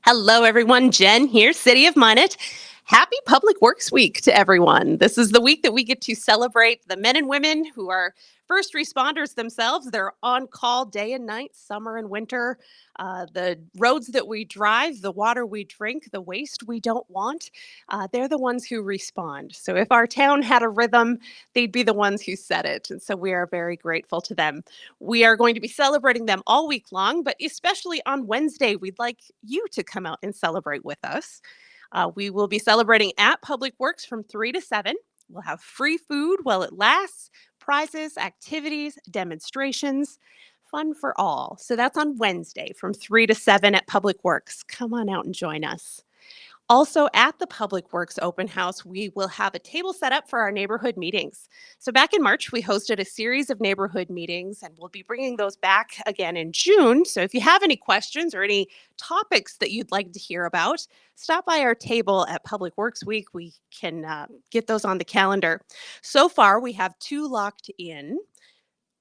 Hello, everyone. Jen here, City of Minot. Happy Public Works Week to everyone. This is the week that we get to celebrate the men and women who are first responders themselves. They're on call day and night, summer and winter. The roads that we drive, the water we drink, the waste we don't want, they're the ones who respond. So if our town had a rhythm, they'd be the ones who set it. And so we are very grateful to them. We are going to be celebrating them all week long, but especially on Wednesday, we'd like you to come out and celebrate with us. We will be celebrating at Public Works from 3 to 7. We'll have free food while it lasts, prizes, activities, demonstrations, fun for all. So that's on Wednesday from 3 to 7 at Public Works. Come on out and join us. Also, at the Public Works Open House, we will have a table set up for our neighborhood meetings. So, back in March, we hosted a series of neighborhood meetings, and we'll be bringing those back again in June. So, if you have any questions or any topics that you'd like to hear about, stop by our table at Public Works Week. We can get those on the calendar. So far, we have 2 locked in.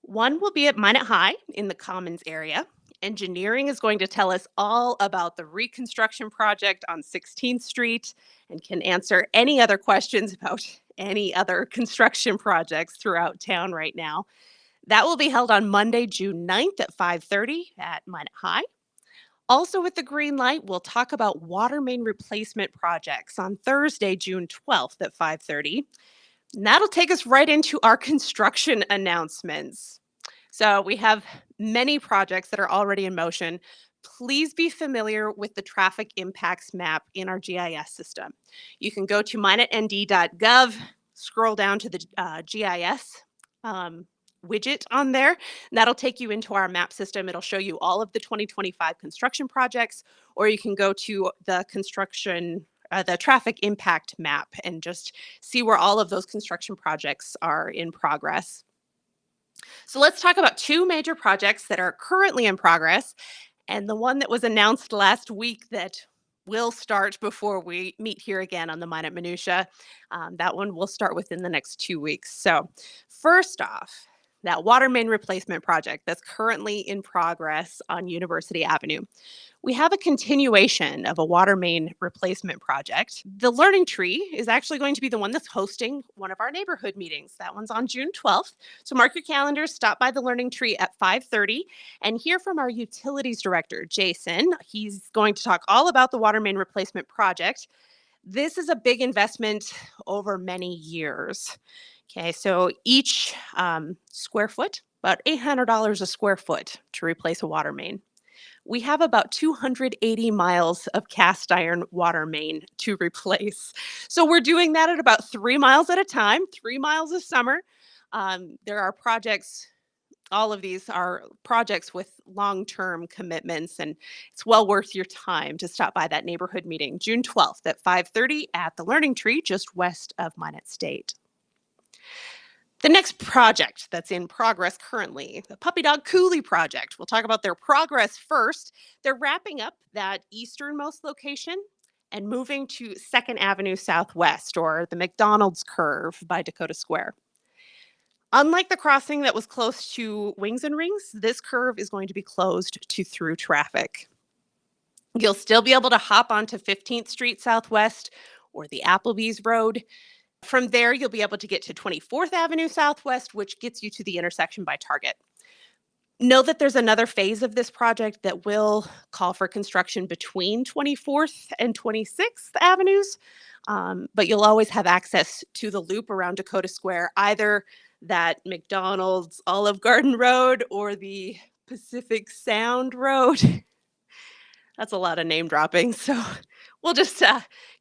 One will be at Minot High in the Commons area. Engineering is going to tell us all about the reconstruction project on 16th Street and can answer any other questions about any other construction projects throughout town right now. That will be held on Monday, June 9th at 5:30 at Minot High. Also with the green light, we'll talk about water main replacement projects on Thursday, June 12th at 5:30. And that'll take us right into our construction announcements. So we have many projects that are already in motion. Please be familiar with the traffic impacts map in our GIS system. You can go to minotnd.gov, scroll down to the GIS widget on there. And that'll take you into our map system. It'll show you all of the 2025 construction projects, or you can go to the traffic impact map and just see where all of those construction projects are in progress. So let's talk about 2 major projects that are currently in progress, and the one that was announced last week that will start before we meet here again on the Minot Minutia. That one will start within the next 2 weeks. So first off, that water main replacement project that's currently in progress on University Avenue. We have a continuation of a water main replacement project. The Learning Tree is actually going to be the one that's hosting one of our neighborhood meetings. That one's on June 12th. So mark your calendars, stop by the Learning Tree at 5:30 and hear from our utilities director, Jason. He's going to talk all about the water main replacement project. This is a big investment over many years. Okay, so each square foot, about $800 a square foot to replace a water main. We have about 280 miles of cast iron water main to replace. So we're doing that at about 3 miles at a time, 3 miles a summer. There are projects, all of these are projects with long-term commitments, and it's well worth your time to stop by that neighborhood meeting, June 12th at 5:30 at the Learning Tree, just west of Minot State. The next project that's in progress currently, the Puppy Dog Coulee project. We'll talk about their progress first. They're wrapping up that easternmost location and moving to 2nd Avenue Southwest, or the McDonald's curve by Dakota Square. Unlike the crossing that was close to Wings and Rings, this curve is going to be closed to through traffic. You'll still be able to hop onto 15th Street Southwest or the Applebee's Road. From there, you'll be able to get to 24th Avenue Southwest, which gets you to the intersection by Target. Know that there's another phase of this project that will call for construction between 24th and 26th Avenues, but you'll always have access to the loop around Dakota Square, either that McDonald's Olive Garden Road or the Pacific Sound Road. That's a lot of name dropping, so we'll just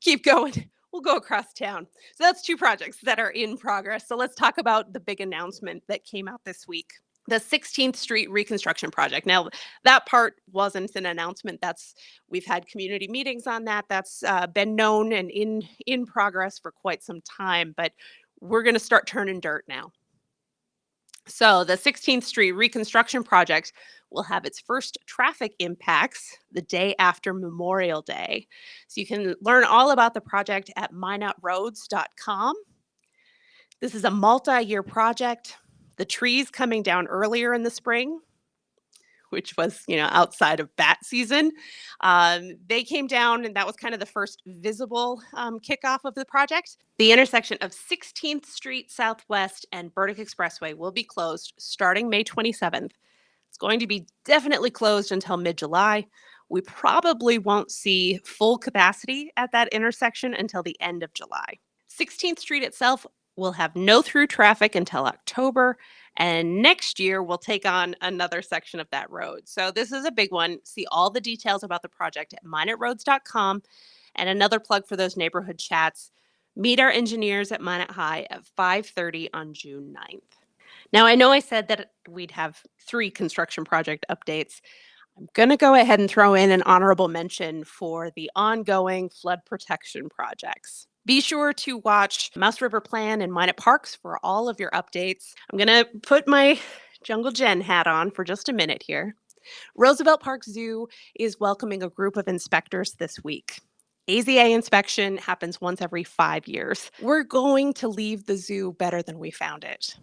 keep going. We'll go across town. So that's 2 projects that are in progress. So let's talk about the big announcement that came out this week. The 16th Street reconstruction project. Now, that part wasn't an announcement. We've had community meetings on that. That's been known and in progress for quite some time, but we're going to start turning dirt now. So the 16th Street reconstruction project will have its first traffic impacts the day after Memorial Day. So you can learn all about the project at minotroads.com. This is a multi-year project. The trees coming down earlier in the spring which was, outside of bat season. They came down, and that was kind of the first visible kickoff of the project. The intersection of 16th Street Southwest and Burdick Expressway will be closed starting May 27th. It's going to be definitely closed until mid-July. We probably won't see full capacity at that intersection until the end of July. 16th Street itself will have no through traffic until October, and next year we'll take on another section of that road. So this is a big one. See all the details about the project at minutroads.com. And another plug for those neighborhood chats. Meet our engineers at Minot High at 5:30 on June 9th. Now, I know I said that we'd have 3 construction project updates. I'm going to go ahead and throw in an honorable mention for the ongoing flood protection projects. Be sure to watch Mouse River Plan and Minot Parks for all of your updates. I'm going to put my Jungle Jen hat on for just a minute here. Roosevelt Park Zoo is welcoming a group of inspectors this week. AZA inspection happens once every 5 years. We're going to leave the zoo better than we found it.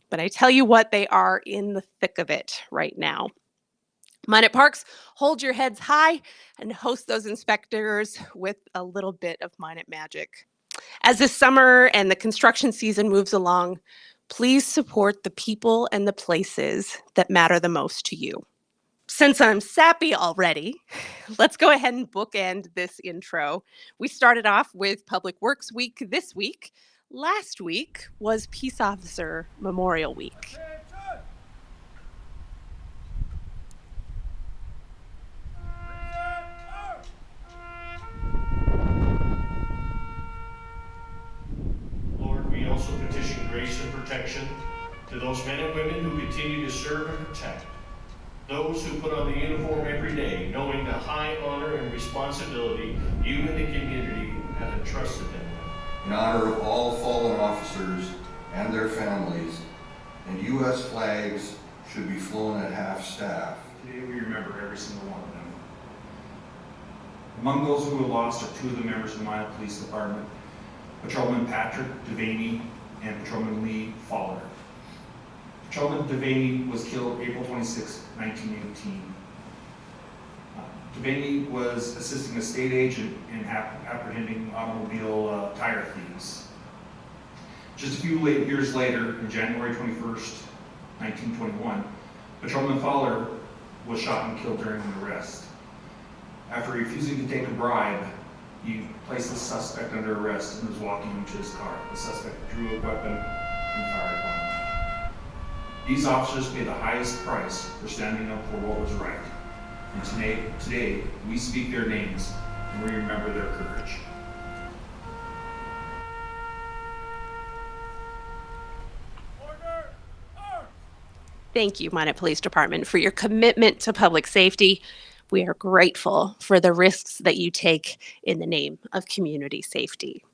But I tell you what, they are in the thick of it right now. Minot Parks, hold your heads high and host those inspectors with a little bit of Minot magic. As this summer and the construction season moves along, please support the people and the places that matter the most to you. Since I'm sappy already, let's go ahead and bookend this intro. We started off with Public Works Week this week. Last week was Peace Officer Memorial Week. Lord, we also petition grace and protection to those men and women who continue to serve and protect. Those who put on the uniform every day, knowing the high honor and responsibility you and the community have entrusted them with. In honor of all fallen officers and their families, and U.S. flags should be flown at half-staff. Today we remember every single one of them. Among those who were lost are 2 of the members of the Minot Police Department, Patrolman Patrick Devaney and Patrolman Lee Fowler. Patrolman Devaney was killed April 26, 1918. Devaney was assisting a state agent in apprehending automobile tire thieves. Just a few years later, on January 21st, 1921, Patrolman Fowler was shot and killed during an arrest. After refusing to take a bribe, he placed the suspect under arrest and was walking him to his car. The suspect drew a weapon and fired upon him. These officers paid the highest price for standing up for what was right. And today we speak their names and we remember their courage. Thank you, Minot Police Department, for your commitment to public safety. We are grateful for the risks that you take in the name of community safety.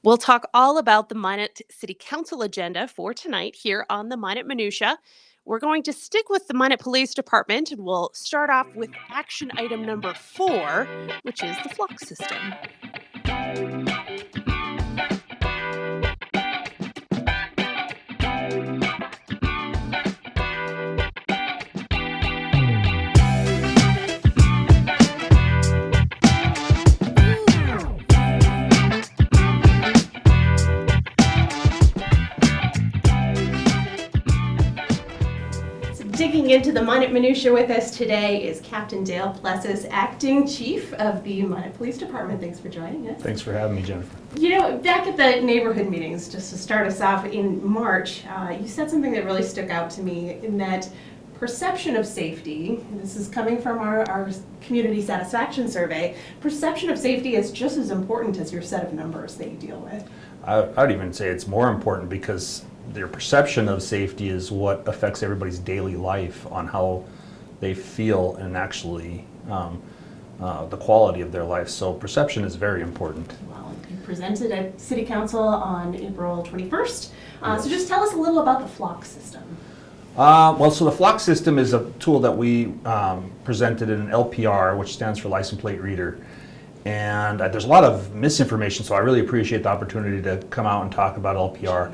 We'll talk all about the Minot City Council agenda for tonight here on the Minot Minutia. We're going to stick with the Minot Police Department, and we'll start off with action item number 4, which is the flock system. Digging into the Minot Minutia with us today is Captain Dale Plessas, Acting Chief of the Minot Police Department. Thanks for joining us. Thanks for having me, Jennifer. Back at the neighborhood meetings, just to start us off in March, you said something that really stuck out to me in that perception of safety, and this is coming from our community satisfaction survey, perception of safety is just as important as your set of numbers that you deal with. I'd even say it's more important because their perception of safety is what affects everybody's daily life on how they feel and actually the quality of their life. So perception is very important. Well, you presented at City Council on April 21st. So just tell us a little about the flock system. So the flock system is a tool that we presented in an LPR, which stands for License Plate Reader. And there's a lot of misinformation, so I really appreciate the opportunity to come out and talk about LPR.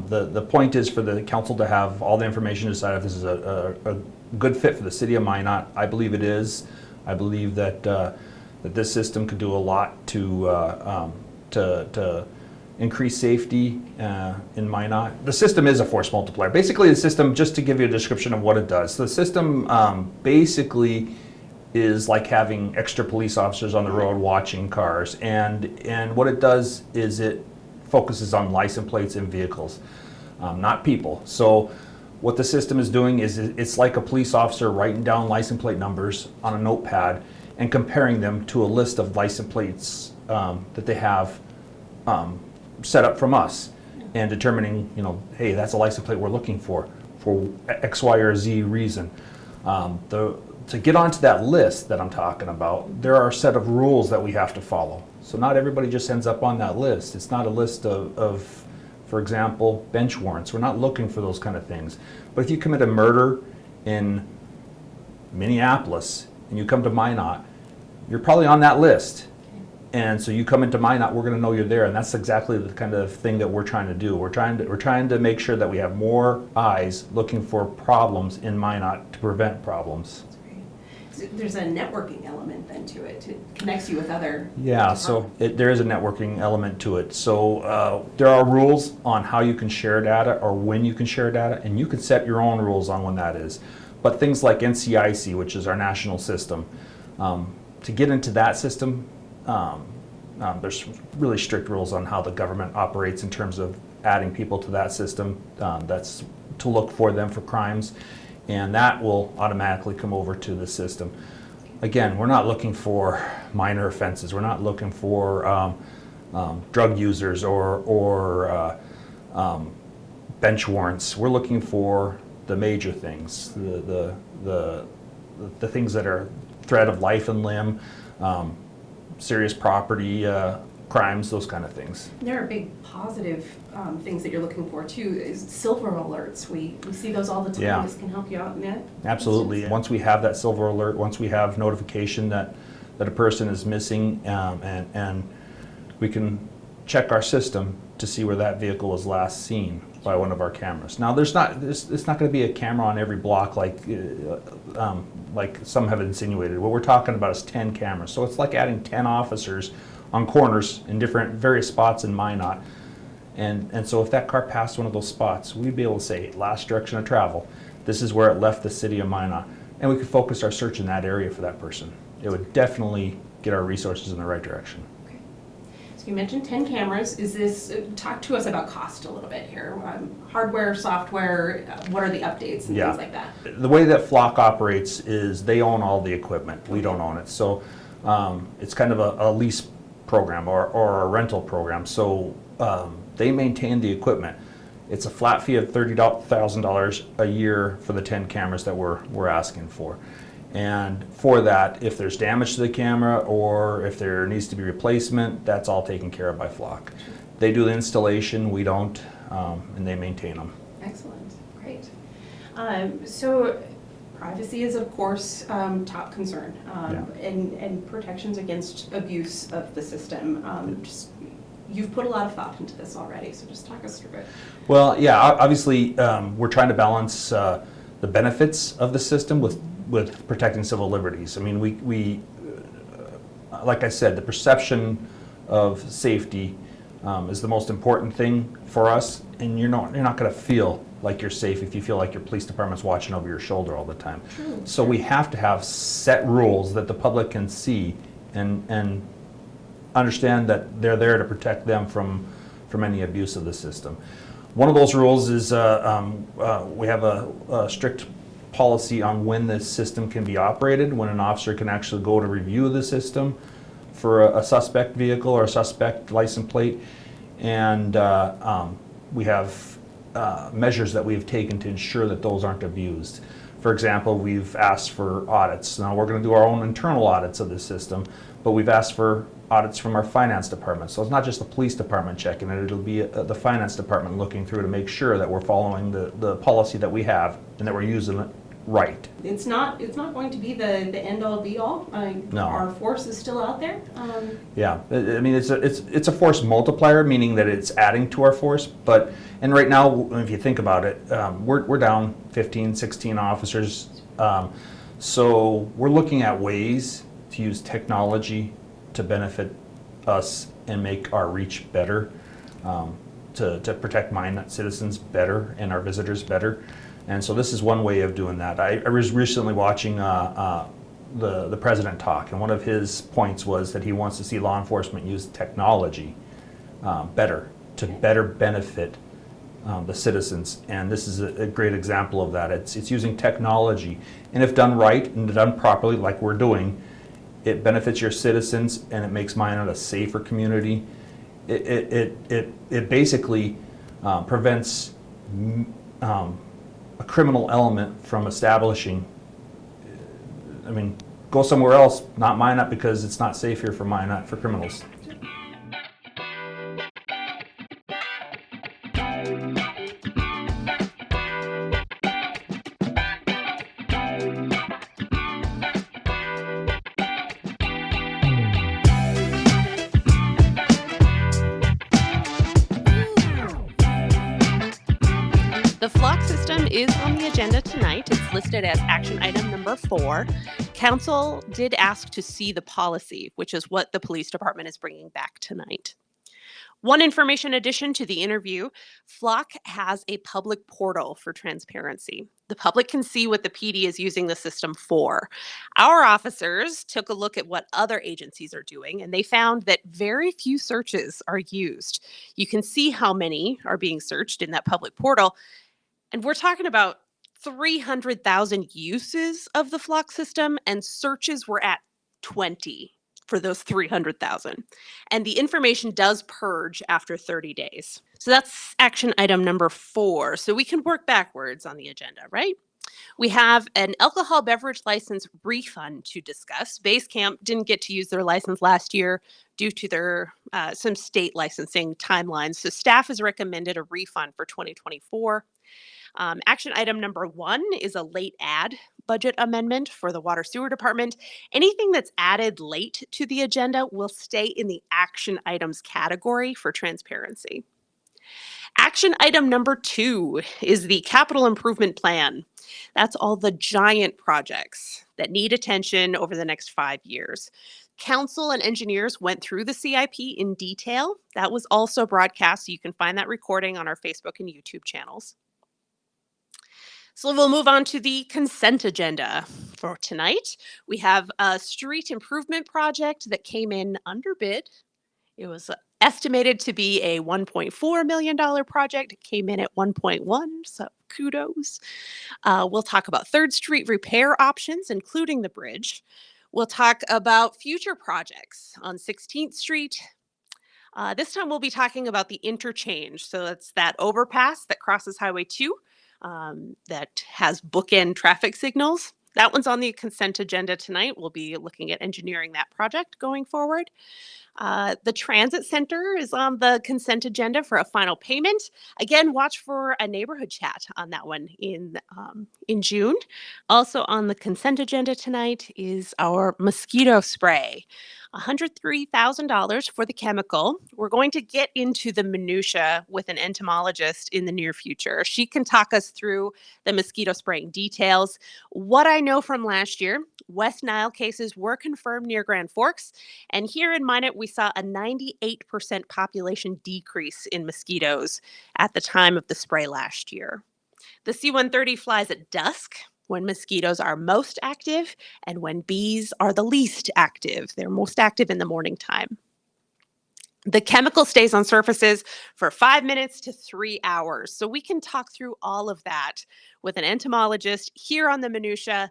The point is for the council to have all the information to decide if this is a good fit for the city of Minot. I believe it is. I believe that that this system could do a lot to increase safety in Minot. The system is a force multiplier. Basically, the system, just to give you a description of what it does, the system basically is like having extra police officers on the road watching cars. And what it does is it focuses on license plates and vehicles, not people. So what the system is doing is it's like a police officer writing down license plate numbers on a notepad and comparing them to a list of license plates that they have set up from us, and determining, hey, that's a license plate we're looking for X, Y, or Z reason. To get onto that list that I'm talking about, there are a set of rules that we have to follow. So not everybody just ends up on that list. It's not a list of, for example, bench warrants. We're not looking for those kind of things. But if you commit a murder in Minneapolis and you come to Minot, you're probably on that list. And so you come into Minot, we're going to know you're there, and that's exactly the kind of thing that we're trying to do. We're trying to make sure that we have more eyes looking for problems in Minot to prevent problems. So there's a networking element then to it. It connects you with other. Yeah, so there is a networking element to it. So there are rules on how you can share data or when you can share data, and you can set your own rules on when that is. But things like NCIC, which is our national system, to get into that system, there's really strict rules on how the government operates in terms of adding people to that system. That's to look for them for crimes, and that will automatically come over to the system. Again, we're not looking for minor offenses. We're not looking for drug users or bench warrants. We're looking for the major things, the things that are threat of life and limb, serious property crimes, those kind of things. There are big positive things that you're looking for too. Is silver alerts. We see those all the time. Yeah. This can help you out in that. Absolutely. Once we have that silver alert, once we have notification that a person is missing, and we can check our system to see where that vehicle was last seen by one of our cameras. Now, it's not going to be a camera on every block like some have insinuated. What we're talking about is 10 cameras. So it's like adding 10 officers on corners in various spots in Minot. And so if that car passed one of those spots, we'd be able to say, last direction of travel, this is where it left the city of Minot. And we could focus our search in that area for that person. It would definitely get our resources in the right direction. Okay. So you mentioned 10 cameras. Is this, talk to us about cost a little bit here. Hardware, software, what are the updates and things like that? The way that Flock operates is they own all the equipment. We don't own it. So it's kind of a lease program or a rental program. So they maintain the equipment. It's a flat fee of $30,000 a year for the 10 cameras that we're asking for. And for that, if there's damage to the camera or if there needs to be replacement, that's all taken care of by Flock. They do the installation, we don't, and they maintain them. Excellent, great. So privacy is, of course, top concern, and protections against abuse of the system. You've put a lot of thought into this already, so just talk us through it. Well, yeah, obviously, we're trying to balance the benefits of the system with protecting civil liberties. I mean, we like I said, the perception of safety is the most important thing for us, and you're not going to feel like you're safe if you feel like your police department's watching over your shoulder all the time. True. So we have to have set rules that the public can see and understand that they're there to protect them from any abuse of the system. One of those rules is we have a strict policy on when the system can be operated, when an officer can actually go to review the system for a suspect vehicle or a suspect license plate. And we have measures that we've taken to ensure that those aren't abused. For example, we've asked for audits. Now we're going to do our own internal audits of the system, but we've asked for audits from our finance department. So it's not just the police department checking it, it'll be the finance department looking through to make sure that we're following the policy that we have and that we're using it right. It's not going to be the end all be all. No. Our force is still out there. Yeah, I mean it's a force multiplier, meaning that it's adding to our force. And right now, if you think about it, we're down 15, 16 officers So we're looking at ways to use technology to benefit us and make our reach better, to protect Minot citizens better and our visitors better. And so this is one way of doing that. I was recently watching the president talk, and one of his points was that he wants to see law enforcement use technology better to better benefit the citizens. And this is a great example of that. It's using technology, and if done right and done properly, like we're doing, it benefits your citizens and it makes Minot a safer community. It basically prevents a criminal element from establishing. I mean, go somewhere else, not Minot, because it's not safe here for Minot for criminals. The flock system is on the agenda tonight. It's listed as action item number 4. Council did ask to see the policy, which is what the police department is bringing back tonight. One information addition to the interview, Flock has a public portal for transparency. The public can see what the PD is using the system for. Our officers took a look at what other agencies are doing, and they found that very few searches are used. You can see how many are being searched in that public portal, and we're talking about 300,000 uses of the Flock system, and searches were at 20 for those 300,000. And the information does purge after 30 days. So that's action item number 4. So we can work backwards on the agenda, right? We have an alcohol beverage license refund to discuss. Base Camp didn't get to use their license last year due to their some state licensing timelines. So staff has recommended a refund for 2024. Action item number 1 is a late add budget amendment for the water sewer department. Anything that's added late to the agenda will stay in the action items category for transparency. Action item number 2 is the capital improvement plan. That's all the giant projects that need attention over the next 5 years. Council and engineers went through the CIP in detail. That was also broadcast, so you can find that recording on our Facebook and YouTube channels. So we'll move on to the consent agenda for tonight. We have a street improvement project that came in under bid. It was estimated to be a $1.4 million project. It came in at 1.1, so kudos. We'll talk about 3rd Street repair options, including the bridge. We'll talk about future projects on 16th Street. This time we'll be talking about the interchange. So that's that overpass that crosses Highway 2. That has bookend traffic signals. That one's on the consent agenda tonight. We'll be looking at engineering that project going forward. The transit center is on the consent agenda for a final payment. Again, watch for a neighborhood chat on that one in June. Also on the consent agenda tonight is our mosquito spray. $103,000 for the chemical. We're going to get into the minutia with an entomologist in the near future. She can talk us through the mosquito spraying details. What I know from last year, West Nile cases were confirmed near Grand Forks, and here in Minot, we saw a 98% population decrease in mosquitoes at the time of the spray last year. The C-130 flies at dusk, when mosquitoes are most active and when bees are the least active. They're most active in the morning time. The chemical stays on surfaces for 5 minutes to 3 hours. So we can talk through all of that with an entomologist here on the minutia.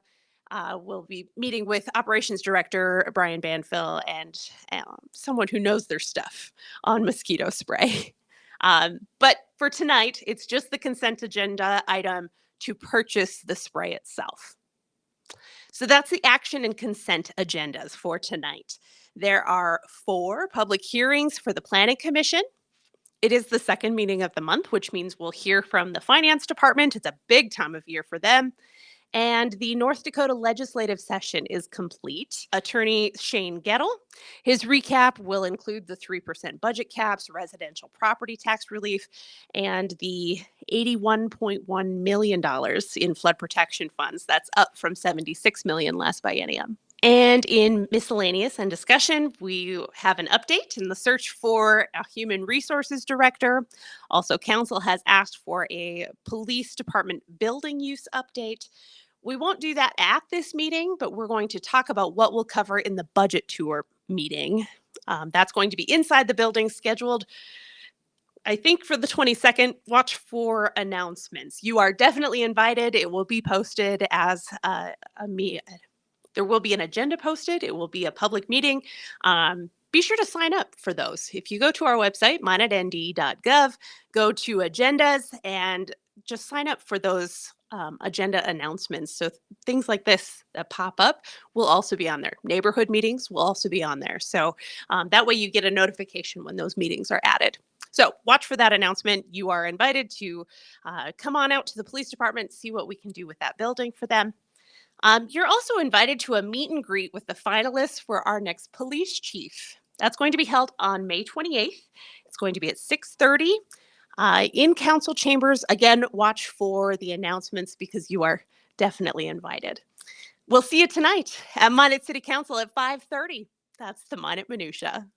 We'll be meeting with Operations Director Brian Banfill and someone who knows their stuff on mosquito spray. But for tonight, it's just the consent agenda item to purchase the spray itself. So that's the action and consent agendas for tonight. There are 4 public hearings for the Planning Commission. It is the 2nd meeting of the month, which means we'll hear from the Finance Department. It's a big time of year for them. And the North Dakota legislative session is complete. Attorney Shane Gettle, his recap will include the 3% budget caps, residential property tax relief, and the $81.1 million in flood protection funds. That's up from $76 million last biennium. And in miscellaneous and discussion, we have an update in the search for a human resources director. Also, council has asked for a police department building use update. We won't do that at this meeting, but we're going to talk about what we'll cover in the budget tour meeting. That's going to be inside the building, scheduled, I think, for the 22nd. Watch for announcements. You are definitely invited. It will be posted as there will be an agenda posted. It will be a public meeting. Be sure to sign up for those. If you go to our website, minotnd.gov, go to agendas and just sign up for those agenda announcements. So things like this that pop up will also be on there. Neighborhood meetings will also be on there. So that way you get a notification when those meetings are added. So watch for that announcement. You are invited to come on out to the police department, see what we can do with that building for them. You're also invited to a meet and greet with the finalists for our next police chief. That's going to be held on May 28th. It's going to be at 6:30 in council chambers. Again, watch for the announcements because you are definitely invited. We'll see you tonight at Minot City Council at 5:30. That's the Minot Minutia.